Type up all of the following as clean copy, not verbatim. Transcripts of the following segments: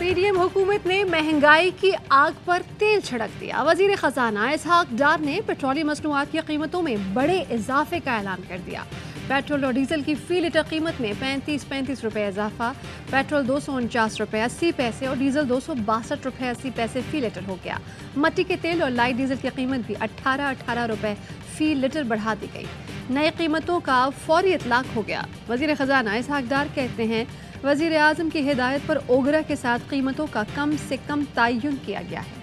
P D M हुकूमत ने महंगाई की आग पर तेल छिड़क दिया। वजीर खजाना इसहाक डार ने पेट्रोलियम मसनूआत की कीमतों में बड़े इजाफे का ऐलान कर दिया। पेट्रोल और डीजल की फी लीटर कीमत में 35 रुपए इजाफा, पेट्रोल 249 रुपए 80 पैसे और डीजल 262 रुपए 80 पैसे फी लीटर हो गया। मट्टी के तेल और लाइट डीजल की कीमत भी 18 रुपए फी लीटर बढ़ा दी गई। नई कीमतों का फौरी इतलाक हो गया। वजीर खजाना इसहाक डार कहते हैं, वजीर आजम की हिदायत पर ओगरा के साथ कीमतों का कम से कम तयन किया गया है।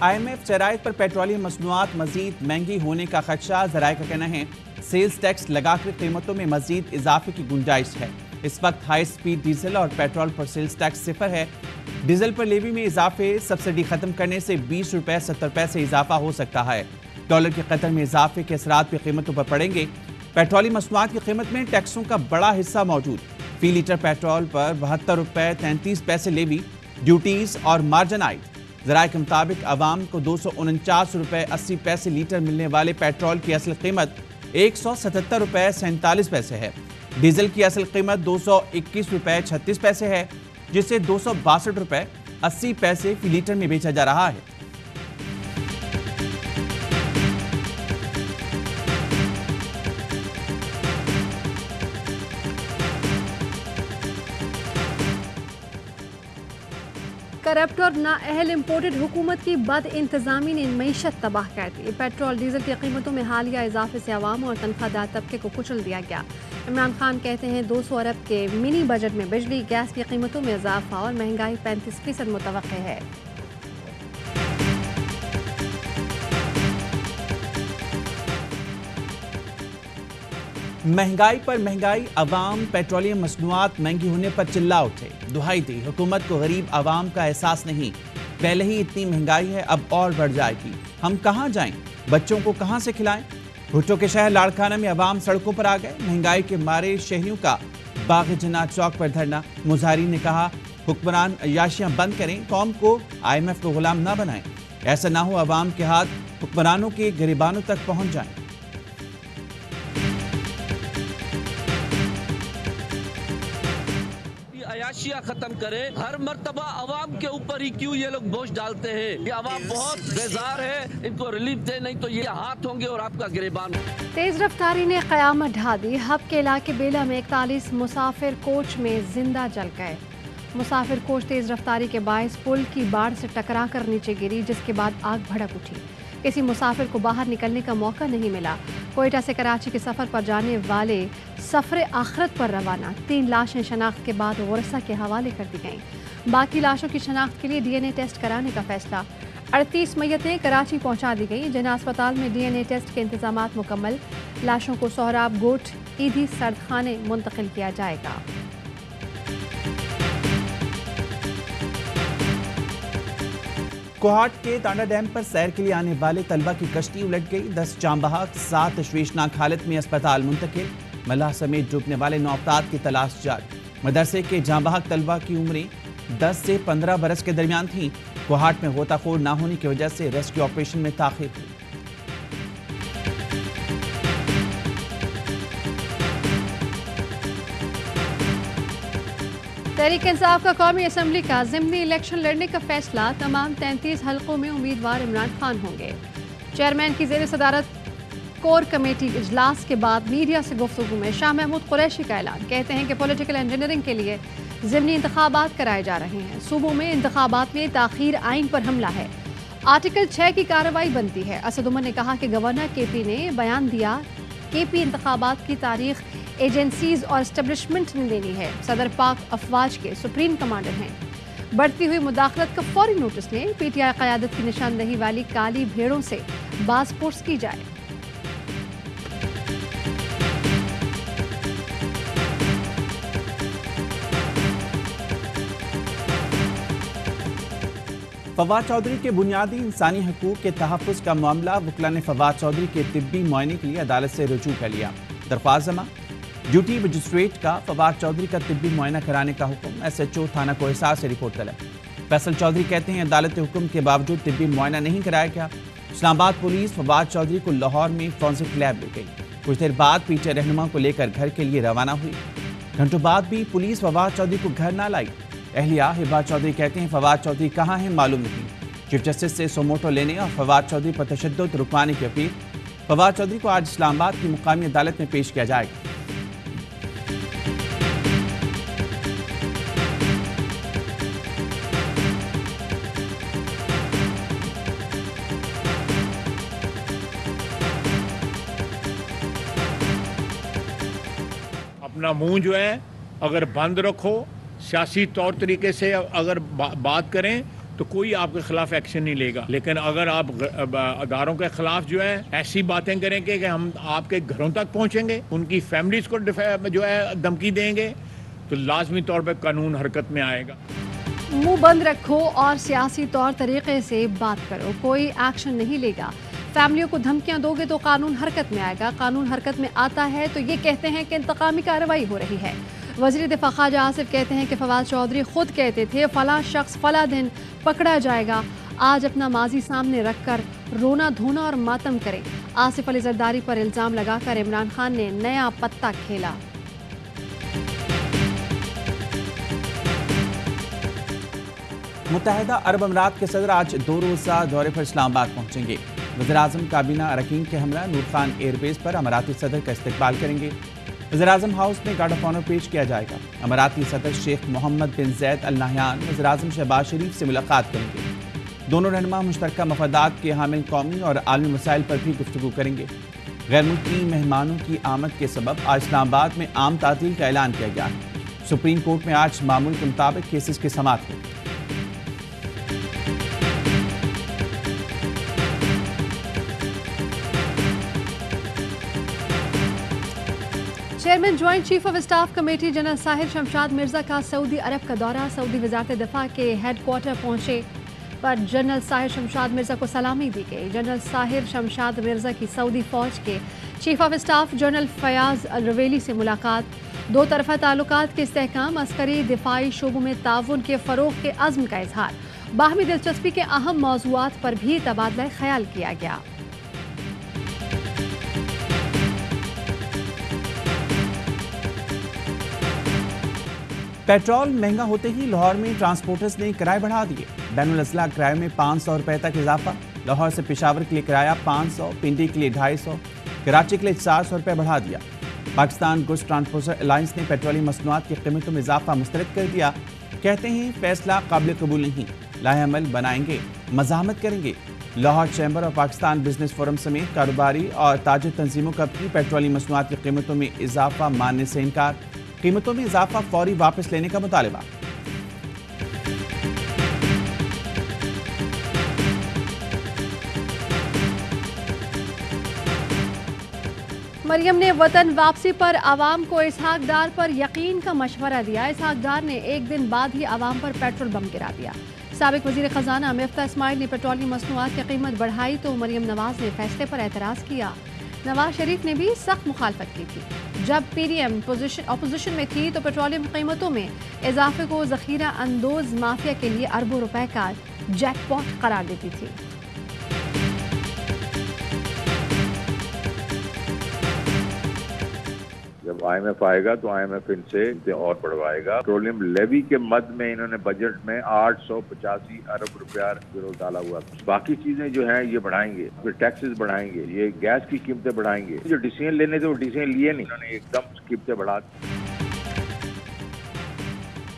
IMF शराइत पर पेट्रोलियम मसनूआत मजीद महंगी होने का खदशा। ज़राए का कहना है सेल्स टैक्स लगाकर कीमतों में मजीद इजाफे की गुंजाइश है। इस वक्त हाई स्पीड डीजल और पेट्रोल पर सेल्स टैक्स सिफर है। डीजल पर लेवी में इजाफे सब्सिडी खत्म करने से 20 रुपए 70 पैसे इजाफा हो सकता है। डॉलर के कतर में इजाफे के असरात भी कीमतों पर पड़ेंगे। पेट्रोलियम मसनूआत की कीमत में टैक्सों का बड़ा हिस्सा मौजूद। फी लीटर पेट्रोल पर 72 रुपए 33 पैसे लेवी, ड्यूटीज और मार्जिन आयद। ज़राए के मुताबिक आवाम को 249 रुपए 80 पैसे लीटर मिलने वाले पेट्रोल की असल कीमत 177 रुपए 47 पैसे है। डीजल की असल कीमत 221 रुपए 36 पैसे है, जिसे 262 रुपए 80 पैसे फी लीटर में बेचा जा रहा है। करप्ट और नाअहल इम्पोर्टेड हुकूमत की बद इंतजामी ने मईशत तबाह कर दी। पेट्रोल डीजल की कीमतों में हालिया इजाफे से अवाम और तनख्वाहदार तबके को कुचल दिया गया। इमरान खान कहते हैं 200 अरब के मिनी बजट में बिजली गैस की कीमतों में इजाफा और महंगाई 35% मुतवक्के है। महंगाई पर महंगाई, अवाम पेट्रोलियम मसनूआत महंगी होने पर चिल्ला उठे। दुहाई दी हुकूमत को गरीब अवाम का एहसास नहीं। पहले ही इतनी महंगाई है, अब और बढ़ जाएगी। हम कहाँ जाएं? बच्चों को कहाँ से खिलाएं? भुट्टो के शहर लाड़काना में अवाम सड़कों पर आ गए। महंगाई के मारे शहरियों का बाग जन्नत चौक पर धरना। मुजाहिरीन ने कहा हुक्मरान अय्याशियां बंद करें, कौम को IMF को गुलाम ना बनाएं। ऐसा ना हो अवाम के हाथ हुक्मरानों के गिरबानों तक पहुंच जाएं। अयाशिया खत्म करें। हर मर्तबा अवाम के ऊपर ही क्यों ये लोग बोझ डालते हैं? ये अवाम बहुत बेजार है, इनको रिलीफ दे, नहीं तो ये हाथ होंगे और आपका गिरबान। तेज रफ्तारी ने कयामत ढा दी। हब के इलाके बेला में 41 मुसाफिर कोच में जिंदा जल गए। मुसाफिर कोच तेज रफ्तारी के बायस पुल की बाढ़ से टकरा कर नीचे गिरी, जिसके बाद आग भड़क उठी। किसी मुसाफिर को बाहर निकलने का मौका नहीं मिला। कोयटा से कराची के सफ़र पर जाने वाले सफ़र आखिरत पर रवाना 3 लाशें शनाख्त के बाद गुरसा के हवाले कर दी गईं। बाकी लाशों की शनाख्त के लिए DNA टेस्ट कराने का फैसला। 38 मैयतें कराची पहुंचा दी गई। जिन्ना अस्पताल में DNA टेस्ट के इंतजामात मुकम्मल। लाशों को सोहराब गोट ईदी सर्द खाने मुंतकिल किया जाएगा। कोहाट के तांडा डैम पर सैर के लिए आने वाले तलबा की कश्ती उलट गई। 10 जाँ बहक, 7 तशवीशनाक हालत में अस्पताल मुंतकिल। मल्लाह समेत डूबने वाले 9 अफराद की तलाश जारी। मदरसे के जाँ बहक तलबा की उम्रें 10 से 15 बरस के दरमियान थी। कोहाट में गोताखोर ना होने की वजह से रेस्क्यू ऑपरेशन में ताखीर हुई। तहरीक इंसाफ का कौमी असम्बली का ज़िमनी इलेक्शन लड़ने का फैसला। तमाम 33 हलकों में उम्मीदवार इमरान खान होंगे। चेयरमैन की ज़ेर सदारत कोर कमेटी इजलास के बाद मीडिया से गुफ्तगू में शाह महमूद कुरैशी का ऐलान। कहते हैं कि पॉलिटिकल इंजीनियरिंग के लिए ज़िमनी इंतखाबात कराए जा रहे हैं। सूबों में इंतखाबात में ताख़ीर आइन पर हमला है। आर्टिकल 6 की कार्रवाई बनती है। असद उमर ने कहा कि गवर्नर KP ने बयान दिया, KP इंतखाबात की तारीख एजेंसीज और एस्टेब्लिशमेंट ने देनी है। सदर पाक अफवाज के सुप्रीम कमांडर हैं। बढ़ती हुई मुदाखलत का फौरी नोटिस लें। PTI क़यादत की निशानदही वाली काली भेड़ों से बासपोर्ट्स की जाए। फवाद चौधरी के बुनियादी इंसानी हकूक़ के तहफ़्फ़ुज़ का मामला। वकला ने फवाद चौधरी के तिब्बी मुआयने के लिए अदालत से रुजू कर लिया। दरख्वास्त जमा। ड्यूटी मजिस्ट्रेट का फवाद चौधरी का तिब्बी मुआयना कराने का हुक्म। SHO थाना कोहिसार से रिपोर्ट तलब। फैसल चौधरी कहते हैं अदालत के हुक्म के बावजूद तिब्बी मुआयना नहीं कराया गया। इस्लामाबाद पुलिस फवाद चौधरी को लाहौर में फॉरेंसिक लैब ले गई। कुछ देर बाद पीछे रहनुमा को लेकर घर के लिए रवाना हुई। घंटों बाद भी पुलिस फवाद चौधरी को घर ना लाई। अहलिया हिबा चौधरी कहते हैं फवाद चौधरी कहाँ हैं मालूम नहीं। चीफ जस्टिस से सोमोटो लेने और फवाद चौधरी पर तशद्दुद रुकवाने की अपील। फवाद चौधरी को आज इस्लामाबाद की मुकामी अदालत में पेश किया जाएगा। अपना मुंह जो है अगर बंद रखो, सियासी तौर तरीके से अगर बात करें तो कोई आपके खिलाफ एक्शन नहीं लेगा, लेकिन अगर आप अदारों के खिलाफ जो है ऐसी बातें करेंगे कि हम आपके घरों तक पहुंचेंगे, उनकी फैमिलीज को जो है धमकी देंगे, तो लाजमी तौर पर कानून हरकत में आएगा। मुंह बंद रखो और सियासी तौर तरीके से बात करो, कोई एक्शन नहीं लेगा। फैमिलियों को धमकियां दोगे तो कानून हरकत में आएगा। कानून हरकत में आता है तो ये कहते हैं कि इंतकामी कार्रवाई हो रही है। वज़ीर दिफा ख्वाजा आसिफ कहते हैं कि फवाद चौधरी खुद कहते थे फला शख्स फला दिन पकड़ा जाएगा। आज अपना माजी सामने रखकर रोना धोना और मातम करें। आसिफ अली जरदारी पर इल्ज़ाम लगाकर इमरान खान ने नया पत्ता खेला। मुत्तहिदा अरब अमीरात के सदर आज 2 रोज़ा दौरे पर इस्लामाबाद पहुंचेंगे। वज़ीर-ए-आज़म काबीना अरकान के हमरा नूर खान एयरबेस पर अमाराती सदर का इस्तकबाल करेंगे। वज़ीर-ए-आज़म हाउस में गार्ड ऑफ ऑनर पेश किया जाएगा। अमाराती सदर शेख मोहम्मद बिन ज़ैद अल नहयान वज़ीर-ए-आज़म शहबाज शरीफ से मुलाकात करेंगे। दोनों रहनुमा मुश्तरका मफादात के हामिल कौमी और आलमी मसाइल पर भी गुफ्तगू करेंगे। गैर मुल्की मेहमानों की आमद के सबब आज इस्लामाबाद में आम तातील का ऐलान किया गया है। सुप्रीम कोर्ट में आज मामूल के मुताबिक केसेस की समाअत हुई। Chairman joint chief of staff committee general Sahir Shamshad Mirza का सऊदी अरब का दौरा। सऊदी वजारत दिफा के हेडक्वार्टर पहुंचे पर जनरल साहिर शमशाद मिर्जा को सलामी दी गई। जनरल साहिर शमशाद मिर्जा की सऊदी फौज के chief of staff general Fayaz al Ruwaili से मुलाकात। दो तरफा ताल्लुकात के इस्तेहकाम, अस्करी दिफाई शोबों में ताउन के फ़रोग़ के अज़्म का इजहार। बाहमी दिलचस्पी के अहम मौज़ूआत पर भी तबादला ख्याल किया गया। पेट्रोल महंगा होते ही लाहौर में ट्रांसपोर्टर्स ने किराए बढ़ा दिए। बैनुल अज़ला किराए में 500 रुपये तक इजाफा। लाहौर से पेशावर के लिए किराया 500, पिंडी के लिए 250, कराची के लिए 400 रुपये बढ़ा दिया। पाकिस्तान गुड्स ट्रांसपोर्टर अलायंस ने पेट्रोलियम मसनूआत की कीमतों में इजाफा मुस्तरद कर दिया। कहते हैं फैसला काबिल कबूल नहीं, लाहेअमल बनाएंगे, मज़ाहमत करेंगे। लाहौर चैम्बर और पाकिस्तान बिजनेस फोरम समेत कारोबारी और ताजिर तंजीमों का भी पेट्रोलियम मसनूआत की कीमतों में इजाफा मानने से इनकार। कीमतों में इजाफा फौरी वापस लेने का मुतालबा। मरियम ने वतन वापसी पर आवाम को इसहाक डार पर यकीन का मशवरा दिया। इसहाक डार ने एक दिन बाद ही आवाम पर पेट्रोल बम गिरा दिया। साबिक वजीर खजाना मिफ्ता इस्माइल ने पेट्रोलियम मसनूआत की कीमत बढ़ाई तो मरियम नवाज ने फैसले पर एतराज़ किया। नवाज शरीफ ने भी सख्त मुखालफत की थी। जब पीडीएम अपोजिशन में थी तो पेट्रोलियम कीमतों में इजाफे को ज़ख़ीरा अंदोज माफिया के लिए अरबों रुपए का जैकपॉट करार देती थी। जब IMF आएगा तो IMF इनसे और बढ़वाएगा। पेट्रोलियम लेवी के मद में इन्होंने बजट में 885 अरब रुपया डाला हुआ। बाकी चीजें जो हैं ये बढ़ाएंगे, फिर टैक्सेस बढ़ाएंगे, ये गैस की कीमतें बढ़ाएंगे। जो डिसीजन लेने थे वो डिसीजन लिए नहीं, इन्होंने एकदम कीमतें बढ़ा दी।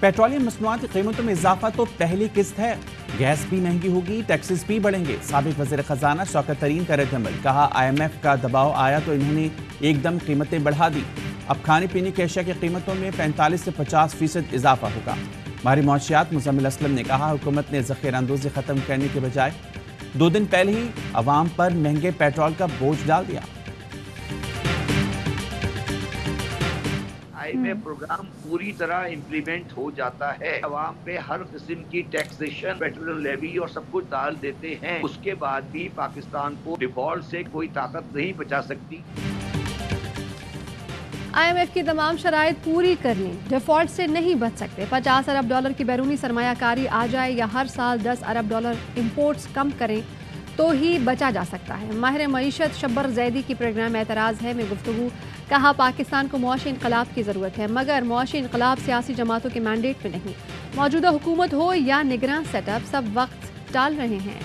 पेट्रोलियम मसनूआत की कीमतों में इजाफा तो पहली किस्त है। गैस भी महंगी होगी, टैक्सेस भी बढ़ेंगे। साबिक वज़ीर ख़जाना शौकत तरीन का रद्द-ए-अमल। कहा IMF का दबाव आया तो इन्होंने एकदम कीमतें बढ़ा दी। अब खाने पीने की अशिया की कीमतों में 45 से 50% इजाफा होगा। माहिर मौशियात मुज़म्मिल असलम ने कहा हुकूमत ने ज़ख़ीरा अंदोज़ी ख़त्म करने के बजाय 2 दिन पहले ही अवाम पर महंगे पेट्रोल का बोझ डाल दिया। IMF प्रोग्राम पूरी तरह इम्प्लीमेंट हो जाता है, अवाम पे हर किस्म की टैक्सेशन, पेट्रोलियम लेवी और सब कुछ डाल देते हैं, उसके बाद भी पाकिस्तान को डिफॉल्ट से कोई ताकत नहीं बचा सकती। IMF की तमाम शराइत पूरी कर ली, डिफॉल्ट से नहीं बच सकते। 50 अरब डॉलर की बैरूनी सरमायाकारी आ जाए या हर साल 10 अरब डॉलर इंपोर्ट्स कम करें تو ہی بچا جا سکتا ہے۔ ماہر معیشت شبر زیدی کی پروگرام اعتراض ہے میں گفتگو کہا پاکستان کو معاشی انقلاب کی ضرورت ہے، مگر معاشی انقلاب سیاسی جماعتوں کے مینڈیٹ میں نہیں۔ موجودہ حکومت ہو یا نگراں سیٹ اپ، سب وقت ٹال رہے ہیں۔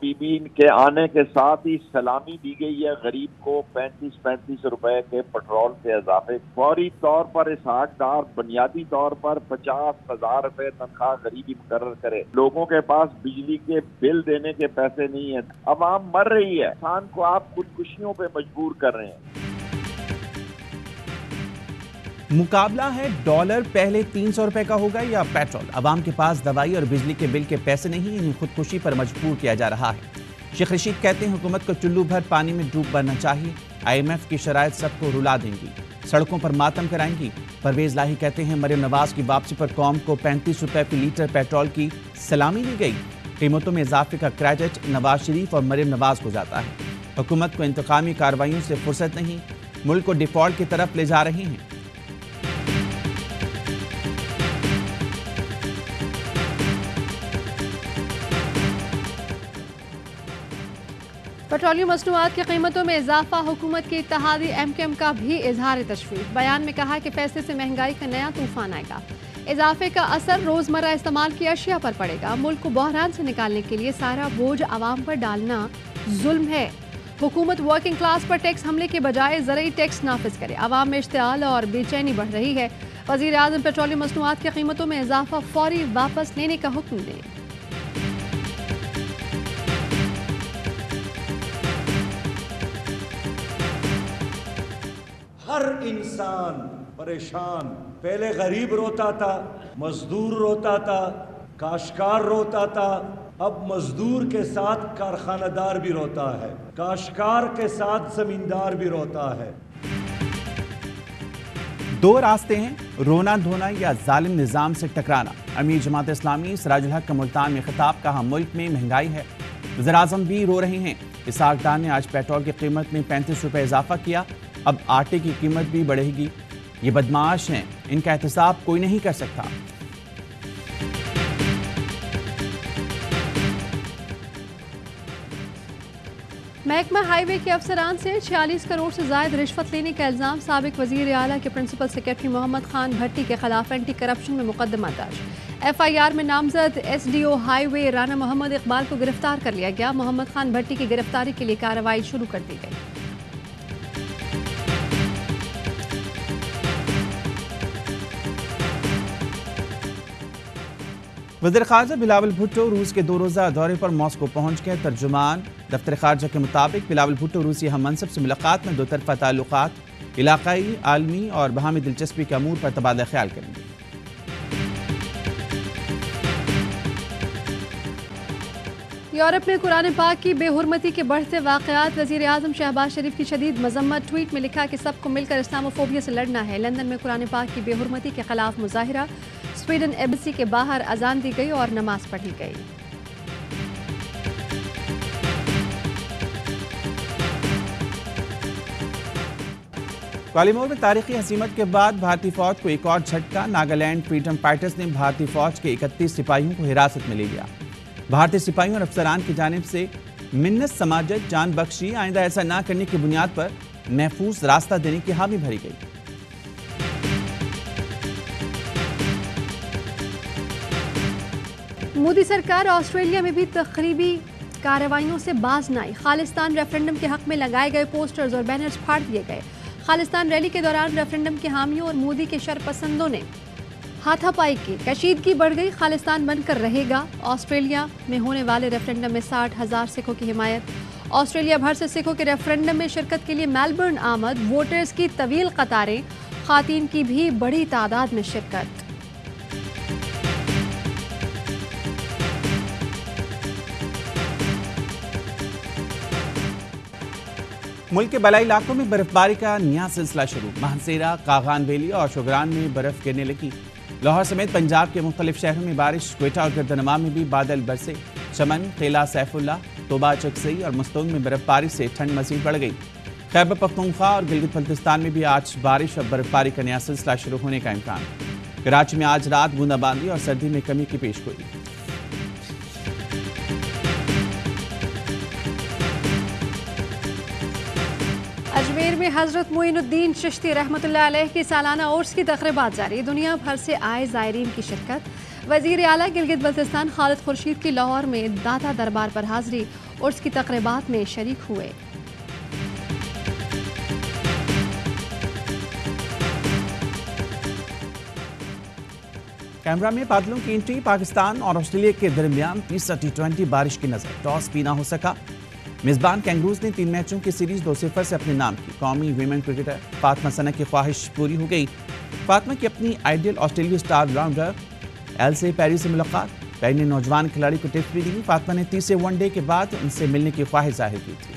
بی بی کے آنے کے ساتھ ہی سلامی دی گئی ہے غریب کو 35 روپے کے پٹرول کے اضافے، فوری طور پر اسحاق ڈار بنیادی طور پر 50,000 روپے تنخواہ غریبی مقرر کرے۔ لوگوں کے پاس بجلی کے بل دینے کے پیسے نہیں ہیں، عوام مر رہی ہے، انسان کو آپ خودکشیوں پہ مجبور کر رہے ہیں۔ مقابلہ ہے ڈالر پہلے 300 روپے کا ہوگا یا پیٹرول؟ عوام کے پاس دوائی اور بجلی کے بل کے پیسے نہیں، انہیں خودکشی پر مجبور کیا جا رہا ہے۔ شیخ رشید کہتے ہیں حکومت کو چلو بھر پانی میں ڈوب مرنا چاہیے، IMF کی شرائط سب کو رلا دیں گی، سڑکوں پر ماتم کرائیں گی۔ پرویز لاہی کہتے ہیں مریم نواز کی واپسی پر قوم کو 35 روپے فی لیٹر پیٹرول کی سلامی دی گئی۔ قیمتوں میں اضافے کا کریڈٹ نواز شریف اور مریم نواز کو جاتا ہے۔ حکومت کو انتقامی کارروائیوں سے فرصت نہیں، ملک کو ڈیفالٹ کی طرف لے جا رہی ہیں۔ پیٹرولیم مصنوعات کی قیمتوں میں اضافہ، حکومت کے اتحادی MKM کا بھی اظہار تشویش۔ بیان میں کہا کہ فیصلے سے مہنگائی کا نیا طوفان آئے گا، اضافے کا اثر روزمرہ استعمال کی اشیاء پر پڑے گا۔ ملک کو بحران سے نکالنے کے لیے سارا بوجھ عوام پر ڈالنا ظلم ہے۔ حکومت ورکنگ کلاس پر ٹیکس حملے کے بجائے زرعی ٹیکس نافذ کرے۔ عوام میں اشتعال اور بے چینی بڑھ رہی ہے۔ وزیر اعظم پیٹرولیم مصنوعات کی قیمتوں میں اضافہ فوری واپس لینے کا حکم دیں۔ ہر انسان پریشان، پہلے غریب روتا تھا، مزدور روتا تھا، کاشتکار روتا تھا، اب مزدور کے ساتھ کارخانہ دار بھی روتا ہے، کاشتکار کے ساتھ زمیندار بھی روتا ہے۔ دو راستے ہیں، رونا دھونا یا ظالم نظام سے ٹکرانا۔ امیر جماعت اسلامی سراج الحق کا ملتان میں خطاب، کہا ملک میں مہنگائی ہے، وزیر اعظم بھی رو رہے ہیں۔ اسحاق ڈار نے آج پیٹرول کی قیمت میں 35 روپے اضافہ کیا، اب آٹے کی قیمت بھی بڑھے گی۔ یہ بدمعاش ہیں، ان کا احتساب کوئی نہیں کر سکتا۔ محکمہ ہائی وے کے افسران سے 46 کروڑ سے زائد رشوت لینے کا الزام، سابق وزیر اعلیٰ کے پرنسپل سیکرٹری محمد خان بھٹی کے خلاف اینٹی کرپشن میں مقدمہ درج۔ FIR میں نامزد SDO ہائی وے رانا محمد اقبال کو گرفتار کر لیا گیا۔ محمد خان بھٹی کی گرفتاری کے لیے کارروائی شروع کر دی گئی۔ وزیر خارجہ بلاول بھٹو روس کے 2 روزہ دورے پر ماسکو پہنچ گئے۔ ترجمان دفتر خارجہ کے مطابق بلاول بھٹو روسی ہم منصب سے ملاقات میں 2 طرفہ تعلقات، علاقائی، عالمی اور باہمی دلچسپی کے امور پر تبادلہ خیال کریں گے۔ یورپ میں قرآن پاک کی بے حرمتی کے بڑھتے واقعات، وزیر اعظم شہباز شریف کی شدید مذمت۔ ٹویٹ میں لکھا کہ سب کو مل کر اسلاموفوبیا سے لڑنا ہے۔ لندن میں قرآن پاک کی بے حرمتی کے خلاف مظاہرہ، سویڈن ایمبیسی کے باہر اذان دی گئی اور نماز پڑھی گئی۔ کوالیمور میں تاریخی ہزیمت کے بعد بھارتی فوج کو ایک اور جھٹکا، ناگالینڈ فریڈم فائٹرز نے بھارتی فوج کے 31 سپاہیوں کو حراست میں لے لیا۔ بھارتی سپاہیوں اور افسران کی جانب سے منت سماجت، جان بخشی، آئندہ ایسا نہ کرنے کی بنیاد پر محفوظ راستہ دینے کی حامی بھری گئی۔ مودی سرکار آسٹریلیا میں بھی تخریبی کارروائیوں سے باز نہ آئی۔ خالصتان ریفرنڈم کے حق میں لگائے گئے پوسٹرز اور بینرز پھاڑ دیے گئے۔ خالصتان ریلی کے دوران ریفرنڈم کے حامیوں اور مودی کے شرپسندوں نے ہاتھا پائی کی، کشیدگی بڑھ گئی۔ خالصتان بن کر رہے گا۔ آسٹریلیا میں ہونے والے ریفرنڈم میں 60,000 سکھوں کی حمایت۔ آسٹریلیا بھر سے سکھوں کے ریفرنڈم میں شرکت کے لیے میلبرن آمد، ووٹرز کی طویل قطاریں، خواتین کی بھی بڑی تعداد میں شرکت۔ ملک کے بالائی علاقوں میں برف باری کا نیا سلسلہ شروع، مہنسیرا، کاغان ویلی اور شوگران میں برف گرنے لگی۔ لاہور سمیت پنجاب کے مختلف شہروں میں بارش، کوئٹہ اور گردنما میں بھی بادل برسے۔ چمن، قلعہ سیف اللہ، توبہ چکسئی اور مستونگ میں برف باری سے ٹھنڈ مزید بڑھ گئی۔ خیبر پختونخوا اور گلگت بلتستان میں بھی آج بارش اور برف باری کا نیا سلسلہ شروع ہونے کا امکان۔ کراچی میں آج رات بوندا باندی اور سردی میں کمی کی پیشگوئی۔ اجمیر میں حضرت معین الدین چشتی رحمۃ اللہ علیہ کی سالانہ عرس کی تقریبات جاری، دنیا بھر سے آئے زائرین کی شرکت۔ وزیر اعلیٰ گلگت بلتستان خالد خورشید کی لاہور میں داتا دربار پر حاضری، عرس کی تقریبات میں شریک ہوئے۔ کیمرہ میں بادلوں کی انٹری، پاکستان اور آسٹریلیا کے درمیان تیسرا T20 بارش کی نظر، ٹاس بھی نہ ہو سکا۔ میزبان کینگروز نے 3 میچوں کی سیریز 2-0 سے اپنے نام کی۔ قومی ویمن کرکٹر فاطمہ ثنا کی خواہش پوری ہو گئی۔ فاطمہ کی اپنی آئیڈیل آسٹریلوی سٹار راؤنڈر ایلسے پیری سے ملاقات، پیری نے نوجوان کھلاڑی کو ٹپس بھی دی۔ فاطمہ نے تیسرے ون ڈے کے بعد ان سے ملنے کی خواہش ظاہر کی تھی۔